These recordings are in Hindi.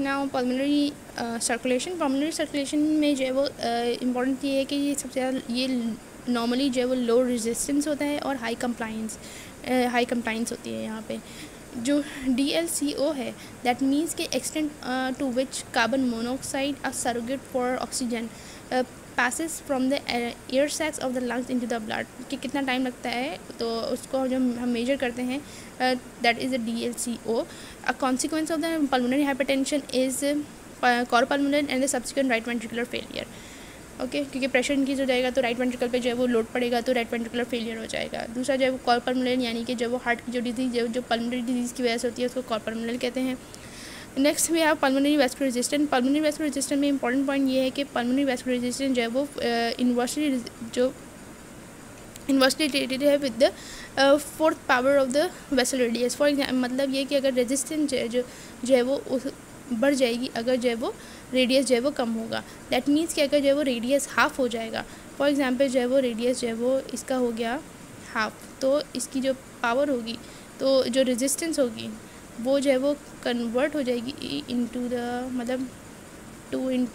नाउ पल्मोनरी सर्कुलेशन में जो है वो इम्पॉर्टेंट ये है कि ये सबसे ज़्यादा ये नॉर्मली जो है वो लो रेजिस्टेंस होता है और हाई कंप्लाइंस होती है। यहाँ पे जो DLCO है दैट मीन्स के extent to which carbon monoxide a surrogate for oxygen passes from the air sacs of the lungs into the blood, कि कितना टाइम लगता है तो उसको जो हम मेजर करते हैं that is a DLCO। A consequence of the pulmonary hypertension is cor pulmonale and the subsequent right ventricular failure. Okay, क्योंकि प्रेशर इंक्रीज हो जाएगा तो राइट वेंट्रिकल पे जो है वो लोड पड़ेगा तो राइट वेंट्रिकुलर फेलियर हो जाएगा। दूसरा जो है वो कोरोपल्मोनरी यानी कि जो वो हार्ट की जो डिजीज़ जो पल्मोनरी डिजीज़ की वजह से होती है उसको कोरोपल्मोनरी कहते हैं। Next we have pulmonary vascular resistance. Pulmonary vascular resistance में इंपॉर्टेंट पॉइंट ये है कि पल्मोनरी वैस्कुलर रेजिस्टेंस जो है वो इन्वर्सली रिलेटेड है with the fourth power of the vessel radius. For example मतलब ये कि अगर रेजिस्टेंस जो है वो बढ़ जाएगी अगर जो है वो रेडियस जो है वो कम होगा। दैट मीन्स कि अगर जो है वो रेडियस हाफ हो जाएगा, फॉर एग्जांपल जो है वो रेडियस जो है वो इसका हो गया हाफ, तो इसकी जो पावर होगी तो जो रेजिस्टेंस होगी वो जो है वो कन्वर्ट हो जाएगी इनटू द मतलब 2 ×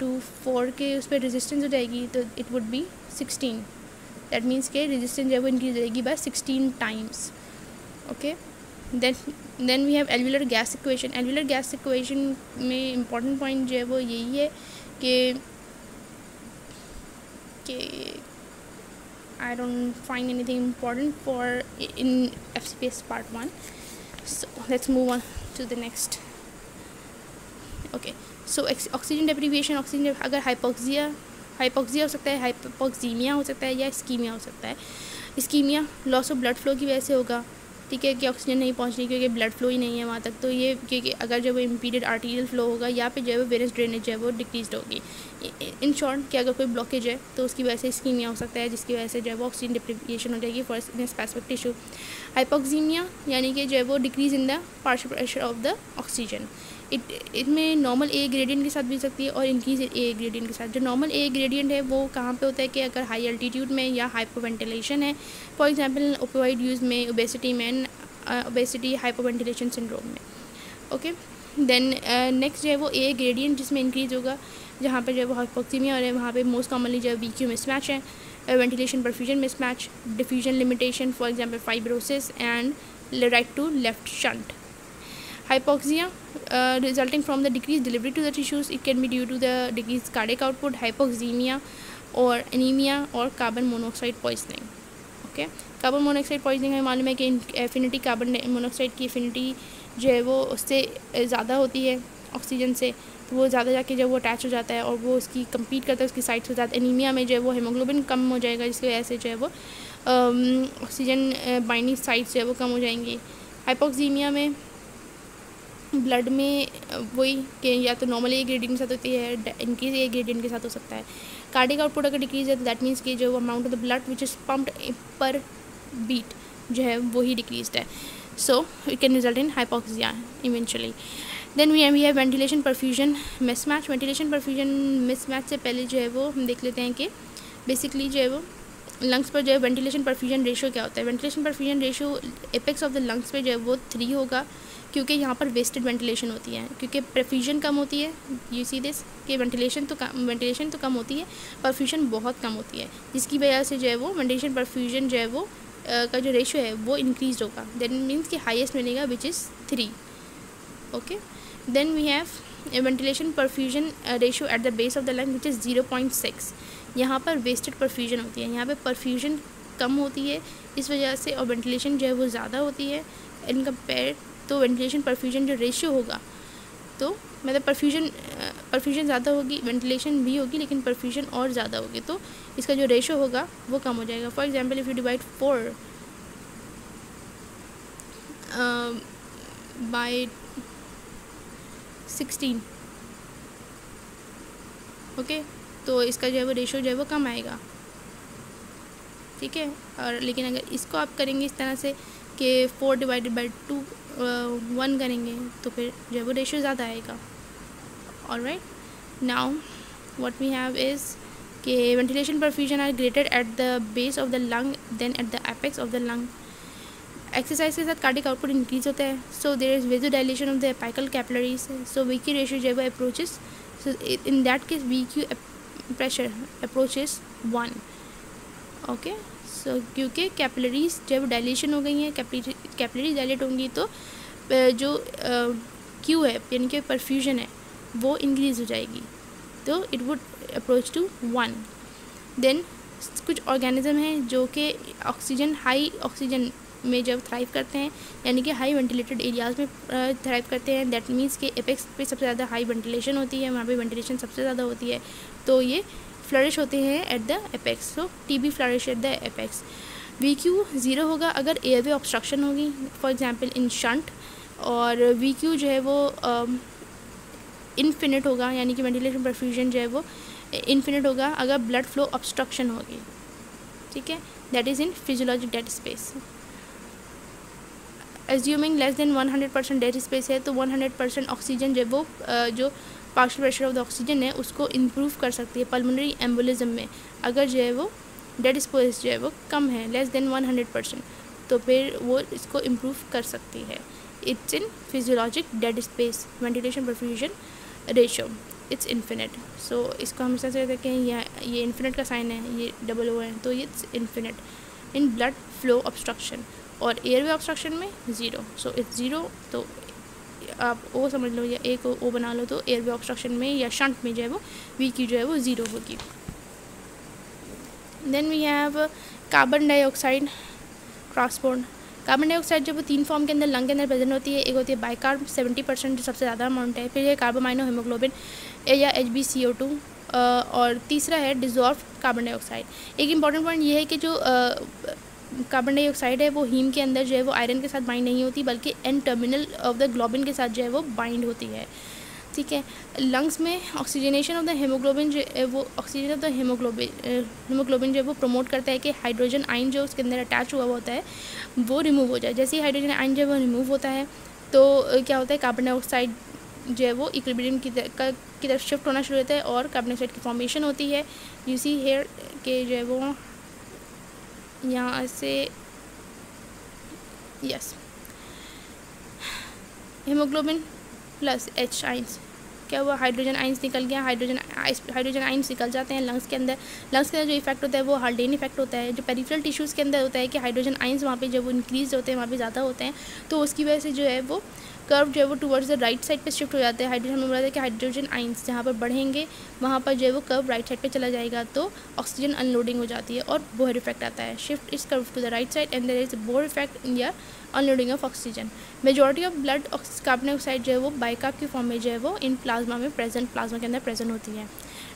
4 के उस पर रेजिस्टेंस हो जाएगी तो it would be 16। That means के रेजिस्टेंस जो है वो इंक्रीज हो जाएगी by 16 times. Okay, then we have alveolar gas equation. Alveolar gas equation में इम्पॉर्टेंट पॉइंट जो है वो यही है कि I don't find anything important for in FCPS part 1, so let's move on to the next. Okay, so oxygen deprivation, oxygen अगर हाइपोक्सिया हो सकता है, हाइपोक्सीमिया हो सकता है या इस्कीमिया हो सकता है। Ischaemia loss of blood flow की वजह से होगा, ठीक है, कि ऑक्सीजन नहीं पहुंचनी क्योंकि ब्लड फ्लो ही नहीं है वहाँ तक, तो ये क्योंकि अगर जब वो इम्पीडेड आर्टीरियल फ्लो होगा या पे जो है वो वेनस ड्रेनेज जो है वो डिक्रीज होगी। इन शॉर्ट कि अगर कोई ब्लॉकेज है तो उसकी वजह से इस्कीमिया हो सकता है जिसकी वजह से जो है वो ऑक्सीजन डिप्रीविएशन हो जाएगी for in specific tissue. Hypoxaemia यानी कि जो है वो decrease in the partial pressure of the oxygen. इसमें नॉर्मल ए ग्रेडियंट के साथ भी सकती है और इंक्रीज ए ग्रेडियंट के साथ। जो नॉर्मल ए ग्रेडियंट है वो कहाँ पे होता है कि अगर हाई अल्टीट्यूड में या हाइपोवेंटिलेशन है, फॉर एग्जांपल ओपियोइड यूज़ में, ओबेसिटी में, ओबेसिटी हाइपोवेंटिलेशन सिंड्रोम में। ओके, देन नेक्स्ट जो है वो ए ग्रेडियंट जिसमें इंक्रीज होगा जहाँ पे जो है वो हाइपोक्सीमिया और वहाँ पे मोस्ट कॉमनली जो है VQ मिसमैच है, ventilation perfusion mismatch, diffusion limitation, for example fibrosis and right to left shunt. Hypoxia resulting from the decreased delivery to the tissues. It can be due to the decreased cardiac output, hypoxemia or anemia or carbon monoxide poisoning. Okay, carbon monoxide poisoning हमें मालूम है कि एफिनिटी कार्बन मोनोऑक्साइड की एफिनिटी जो है वो उससे ज़्यादा होती है ऑक्सीजन से, तो वो ज़्यादा जाके जब वो अटैच हो जाता है और वो उसकी कम्पीट करता है उसकी साइड से ज़्यादा। एनीमिया में जो है वो हीमोग्लोबिन कम हो जाएगा जिसकी वजह से जो है वो ऑक्सीजन बाइंडिंग साइड्स जो है वो कम हो जाएंगी। हाइपोक्सीमिया में ब्लड में वही कि या तो नॉर्मल ए ग्रेडियंट के साथ होती है, इंक्रीज ए ग्रेडियंट के साथ हो सकता है। कार्डियक आउटपुट अगर डिक्रीज है तो दैट मीन्स कि जो amount of the blood which is pumped per beat जो है वो ही डिक्रीज है, so it can result in hypoxia eventually. Then we have ventilation perfusion mismatch. Ventilation perfusion mismatch से पहले जो है वो हम देख लेते हैं कि बेसिकली जो है वो लंग्स पर जो है वेंटिलेशन परफ्यूजन रेशियो क्या होता है। Ventilation perfusion ratio apex of the lungs पे जो है वो 3 होगा क्योंकि यहाँ पर वेस्टेड वेंटिलेशन होती है, क्योंकि परफ्यूजन कम होती है। यू सी दिस कि वेंटिलेशन तो कम होती है, परफ्यूजन बहुत कम होती है, जिसकी वजह से जो है वो वेंटिलेशन परफ्यूजन जो है वो का जो रेशियो है वो इंक्रीज होगा। दैट मीन्स कि हाईएस्ट मिलेगा which is 3। Okay, then we have ventilation perfusion ratio at the base of the lung which is 0.6। यहाँ पर वेस्टेड परफ्यूजन होती है, यहाँ पर परफ्यूजन कम होती है इस वजह से, और वेंटिलेशन जो है वो ज़्यादा होती है इन कंपेयर। तो वेंटिलेशन परफ्यूजन जो रेशियो होगा तो मतलब परफ्यूजन ज़्यादा होगी, वेंटिलेशन भी होगी लेकिन परफ्यूजन और ज़्यादा होगी, तो इसका जो रेशियो होगा वो कम हो जाएगा। For example if you divide 4 by 16, okay, तो इसका जो है वो रेशियो जो है वो कम आएगा, ठीक है। और लेकिन अगर इसको आप करेंगे इस तरह से कि 4 डिवाइडेड बाई 2 1 करेंगे तो फिर जो है वो रेशियो ज़्यादा आएगा। Alright, now what we have is कि ventilation perfusion are greater at the base of the lung than at the apex of the lung. Exercise के साथ कार्डिक आउटपुट इंक्रीज होता है. So there is vasodilation of the apical capillaries. So V Q ratio जो है वो approaches, so in that case V Q pressure approaches 1. Okay, so क्योंकि कैपिलरीज जब डायलेशन हो गई हैं, कैपिलरीज डायलेट होंगी तो जो क्यू है यानी कि परफ्यूजन है वो इंक्रीज़ हो जाएगी, तो it would approach to 1. Then कुछ ऑर्गेनिज्म हैं जो कि ऑक्सीजन, हाई ऑक्सीजन में जब थ्राइव करते हैं, यानी कि हाई वेंटिलेटेड एरियाज़ में थ्राइव करते हैं. दैट मीन्स कि एपेक्स पे सबसे ज़्यादा हाई वेंटिलेशन होती है, वहाँ पे वेंटिलेशन सबसे ज़्यादा होती है, तो ये फ्लरिश होते हैं eight the apex. So TB flourish eight the apex. VQ 0 होगा अगर एयरवे ऑब्स्ट्रक्शन होगी, फॉर एग्जांपल इन शंट. और वीक्यू जो है वो इनफिनिट होगा, यानी कि वेंटिलेशन परफ्यूजन जो है वो इनफिनिट होगा अगर ब्लड फ्लो ऑब्स्ट्रक्शन होगी. ठीक है, that is in physiologic dead space. Assuming less than 100% dead space है तो 100% ऑक्सीजन जो है वो जो partial pressure of the oxygen है उसको इम्प्रूव कर सकती है पल्मोनरी एम्बोलिज्म में. अगर जो है वो डेड स्पेस जो है वो कम है, लेस देन 100%, तो फिर वो इसको इम्प्रूव कर सकती है. It's in physiologic dead space ventilation perfusion ratio it's infinite. So इसको हम ऐसा कहते हैं ये इन्फिनिट का साइन है, ये डबल ओ है, तो ये it's infinite. In blood flow obstruction और एयरवे ऑब्स्ट्रक्शन में 0. सो इट्स 0, तो आप ओ समझ लो या एक ओ बना लो, तो एयरवे ऑब्स्ट्रक्शन में या शंट में जो है वो वीक्यू जो है वो 0 होगी. Then we have carbon dioxide transport. Carbon dioxide जो वो 3 फॉर्म के अंदर लंग के अंदर प्रेजेंट होती है. एक होती है बाइकार्ब 70% जो सबसे ज़्यादा अमाउंट है, फिर है कार्बोमाइनो हेमोग्लोबिन या HbCO2, और तीसरा है डिजॉल्व कार्बन डाइऑक्साइड. एक इंपॉर्टेंट पॉइंट ये है कि जो कार्बन डाइऑक्साइड है वो हीम के अंदर जो है वो आयरन के साथ बाइंड नहीं होती, बल्कि N terminal of the globin के साथ जो है वो बाइंड होती है. ठीक है, लंग्स में ऑक्सीजनेशन ऑफ द हेमोग्लोबिन जो है वो ऑक्सीजन ऑफ द हेमोग्लोबिन जो है वो प्रमोट करता है कि हाइड्रोजन आयन जो उसके अंदर अटैच हुआ होता है वो रिमूव हो जाए. जैसे ही हाइड्रोजन आयन जो है वो रिमूव होता है तो क्या होता है, कार्बन डाइऑक्साइड जो है वो इक्विलिब्रियम की तरफ शिफ्ट होना शुरू होता है और कार्बन डाइऑक्साइड की फॉर्मेशन होती है. यू सी हेयर के जो है वो यहाँ से yes haemoglobin plus H ions, क्या हुआ, हाइड्रोजन आइंस निकल गया, हाइड्रोजन आइंस निकल जाते हैं लंग्स के अंदर. लंग्स के अंदर जो इफेक्ट होता है वो हाल्डेन इफेक्ट होता है. जो पेरिफेरल टिश्यूज़ के अंदर होता है कि हाइड्रोजन आइंस वहाँ पे जब वो इंक्रीज होते हैं वहाँ पे ज़्यादा होते हैं, तो उसकी वजह से जो है वो कर्व जो है वो टुवर्ड्स द राइट साइड पे शिफ्ट हो जाते हैं. हाइड्रोजन में बोला था कि हाइड्रोजन आइंस जहाँ पर बढ़ेंगे वहाँ पर जो है वो कर्व राइट साइड पे चला जाएगा, तो ऑक्सीजन अनलोडिंग हो जाती है और बोहर इफेक्ट आता है. शिफ्ट इस curve to the right side and there is Bohr effect in या unloading of oxygen. Majority of blood carbon dioxide जो है वो बाइकार्ब की फॉर्म में जो है वो इन प्लाज्मा में प्लाज्मा के अंदर प्रेजेंट होती है.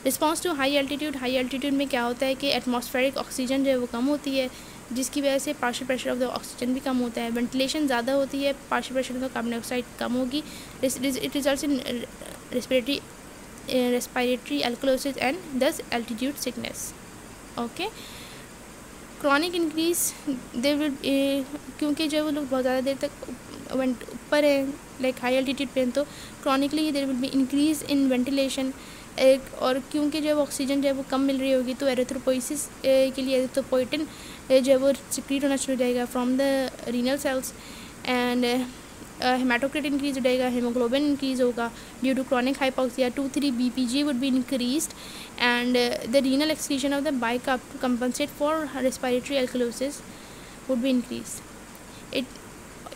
रिस्पॉन्स टू हाई एल्टीट्यूड में क्या होता है कि एटमॉस्फेरिक ऑक्सीजन जो है वो कम होती है, जिसकी वजह से partial pressure of the oxygen भी कम होता है. वेंटिलेशन ज़्यादा होती है, partial pressure of the carbon dioxide कम होगी. It results in respiratory alkalosis and thus altitude sickness. Okay, chronic increase they will, क्योंकि जो वो लोग बहुत ज़्यादा देर तक ऊपर है लाइक हाई एल्टीट्यूड पे, तो chronically there will be increase in ventilation. और क्योंकि जो ऑक्सीजन जो है वो कम मिल रही होगी तो एरिथ्रोपोइसिस के लिए एरिथ्रोपोइटिन जो है वो सिक्रीट होना शुरू हो जाएगा from the renal cells and haematocrit increase हो जाएगा, हेमोग्लोबिन इंक्रीज होगा due to chronic hypoxia. 2-3 BPG would be increased and the renal excretion of the bicarb to compensate for respiratory alkalosis would be increase.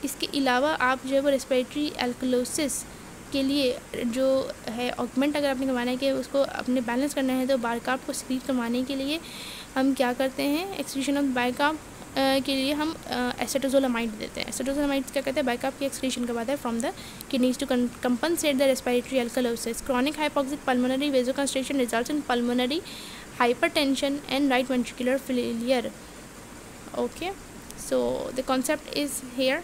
इसके अलावा आप जो है वो रेस्पिरेटरी एल्कलोसिस के लिए जो है ऑगमेंट अगर आपने करवाना है कि उसको अपने बैलेंस करना है, तो बाइकार्ब को सिक्रीट करवाने के लिए हम क्या करते हैं, एक्सक्रीशन ऑफ बाइकार्ब के लिए हम एसेटोजोलामाइड देते हैं. एसेटोजोलामाइड क्या कहते हैं, बाइकार्ब की एक्सक्रीशन करवाता है from the kidneys to compensate the respiratory alkalosis. Chronic hypoxic pulmonary vasoconstriction results in pulmonary hypertension and right ventricular failure. Okay, so the concept is here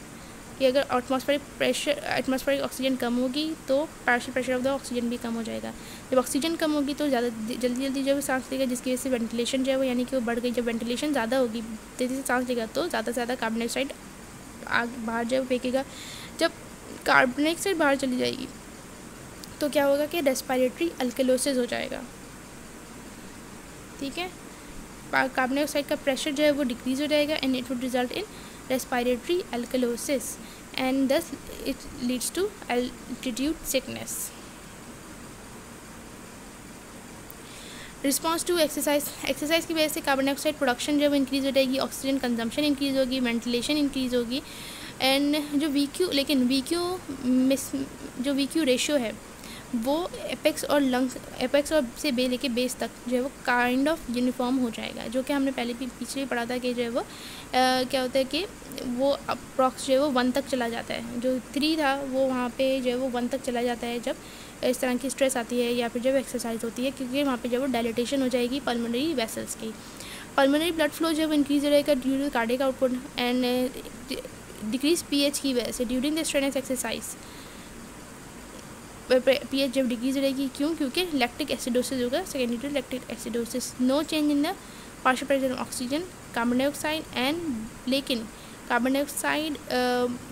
कि अगर एटमॉस्फेरिक ऑक्सीजन कम होगी तो partial pressure of the oxygen भी कम हो जाएगा. जब ऑक्सीजन कम होगी तो ज़्यादा जल्दी जो है सांस लेगा, जिसकी वजह से वेंटिलेशन जो है वो यानी कि वो बढ़ गई. जब वेंटिलेशन ज़्यादा होगी, तेज़ी से सांस लेगा, तो ज़्यादा से ज़्यादा कार्बन डाइऑक्साइड बाहर जो है फेंकेगा. जब कार्बन डाइऑक्साइड बाहर चली जाएगी तो क्या होगा कि रेस्पिरेटरी एल्कलोसिस हो जाएगा. ठीक है, कार्बन डाइऑक्साइड का प्रेशर जो है वो डिक्रीज़ हो जाएगा and it would result in respiratory alkalosis, and thus it leads to altitude sickness. Response to exercise की वजह से कार्बन डाइऑक्साइड प्रोडक्शन जो है वो इंक्रीज़ हो जाएगी, ऑक्सीजन कंजम्पशन इंक्रीज़ होगी, वेंटिलेशन इंक्रीज़ होगी, एंड जो वी क्यू रेशियो है वो एपेक्स और से बे लेके बेस तक जो है वो काइंड ऑफ यूनिफॉर्म हो जाएगा, जो कि हमने पहले भी पीछे भी पढ़ा था कि जो है वो क्या होता है कि वो अप्रॉक्स जो है वो 1 तक चला जाता है, जो 3 था वो वहाँ पे जो है वो 1 तक चला जाता है जब इस तरह की स्ट्रेस आती है या फिर जब एक्सरसाइज होती है, क्योंकि वहाँ पे जब वो डायलिटेशन हो जाएगी पल्मोनरी वेसल्स की। पल्मोनरी ब्लड फ्लो जो है वो इंक्रीज हो जाएगा due to cardiac output and decrease pH की वजह से during the strenuous exercise. PH जब डिक्रीज रहेगी, क्यों? क्योंकि लैक्टिक एसिडोसिस होगा, secondary to lactic acidosis. No change in the partial pressure of oxygen, carbon dioxide and, लेकिन कार्बन डाइऑक्साइड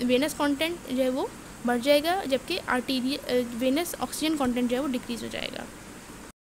वेनस कंटेंट जो है वो बढ़ जाएगा, जबकि आर्टीरियल वेनस ऑक्सीजन कंटेंट जो है वो डिक्रीज हो जाएगा।